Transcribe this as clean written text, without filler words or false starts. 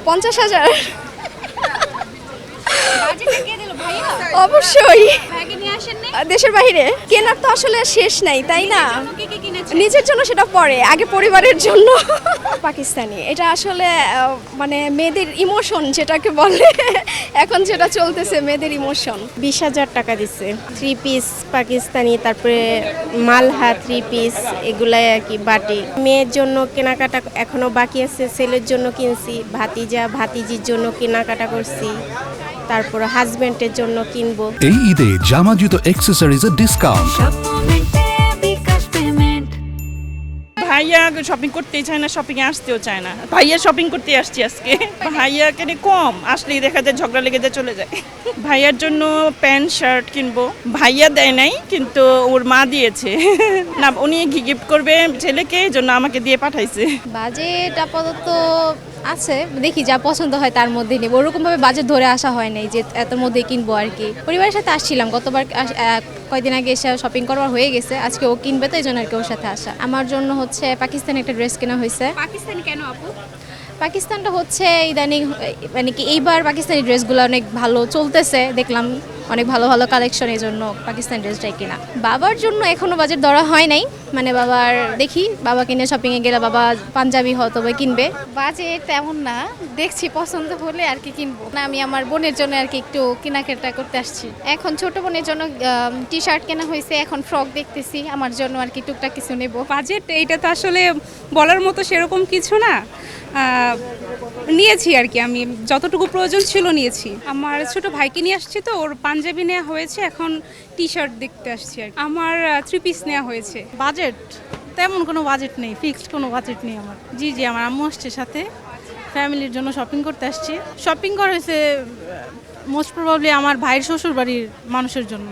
50,000। বাজেটে কে দিল ভাইয়া? অবশ্যই ব্যাগে নিয়ে আসেন নাই? দেশের বাইরে কেনার তো আসলে শেষ নাই, তাই না? কে কে কিনেছে? নিজের জন্য সেটা পরে, আগে পরিবারের জন্য। পাকিস্তানি এটা আসলে মানে মেয়েদের ইমোশন যেটাকে বলে, এখন যেটা চলতেছে মেয়েদের ইমোশন। 20,000 টাকা দিচ্ছে। 3 পিস পাকিস্তানি, তারপরে মালহা 3 পিস, এগুলাই আর কি বাটি। মেয়ের জন্য কেনাকাটা এখনো বাকি আছে, ছেলের জন্য কিনছি, ভাতিজা ভাতিজির জন্য কেনাকাটা করছি, তারপর হাজবেন্ডের জন্য কিনবো। এই ঈদে জামা জুতো অ্যাক্সেসরিজের ডিসকাউন্ট। ভাইয়া শপিং করতেই চায় না, শপিং এ আসতেও চায় না। ভাইয়া শপিং করতে আসছি আজকে। ভাইয়া কেন কম আসলেই দেখা যায় ঝগড়া লেগে যায়, চলে যায়। ভাইয়ার জন্য প্যান্ট শার্ট কিনবো। ভাইয়া দেয় নাই, কিন্তু ওর মা দিয়েছে। না, উনি গিফট করবে ছেলেকে, এই জন্য আমাকে দিয়ে পাঠাইছে। বাজেট আপাতত আছে, দেখি যা পছন্দ হয় তার মধ্যেই নেব। ওরকম ভাবে বাজেট ধরে আসা হয় নাই যে এত মধ্যে কিনবো আর কি। পরিবারের সাথে আসছিলাম গতবার, কয়দিন আগে এসে শপিং করার হয়ে গেছে। আজকে ও কিনবে, তো এই জন্য আর কি ওর সাথে আসা। আমার জন্য হচ্ছে পাকিস্তানি একটা ড্রেস কেনা হয়েছে। পাকিস্তানি কেন আপু? পাকিস্তানটা হচ্ছে ইদানিং মানে কি এইবার পাকিস্তানি ড্রেসগুলো অনেক ভালো চলতেছে, দেখলাম অনেক ভালো ভালো কালেকশন, এই জন্য পাকিস্তানি ড্রেসটাই কেনা। বাবার জন্য এখনো বাজেট ধরা হয় নাই, মানে বাবার দেখি বাবা কিনে শপিংয়ে গেলে বাবা পাঞ্জাবি হয়তো বা কিনবে। বাজেট তেমন না, দেখছি পছন্দ হলে আর কি কিনবো। না, আমি আমার বোনের জন্য আর কি একটু কেনাকাটা করতে আসছি। এখন ছোট বোনের জন্য টি শার্ট কেনা হয়েছে, এখন ফ্রক দেখতেছি, আমার জন্য আর কি টুকটাক কিছু নেব। বাজেট এইটা তো আসলে বলার মতো সেরকম কিছু না, নিয়েছি আর কি, আমি যতটুকু প্রয়োজন ছিল নিয়েছি। আমার ছোট ভাইকে নিয়ে আসছি, তো ওর পাঞ্জাবি নেওয়া হয়েছে, এখন টি শার্ট দেখতে আসছি আর কি। আমার 3 পিস নেওয়া হয়েছে। বাজেট তেমন কোনো বাজেট নেই, ফিক্সড কোনো বাজেট নেই আমার। জি জি, আমার আম্মু আসছে সাথে, ফ্যামিলির জন্য শপিং করতে আসছি। শপিং করা হয়েছে মোস্ট প্রবাবলি আমার ভাইয়ের শ্বশুর বাড়ির মানুষের জন্য।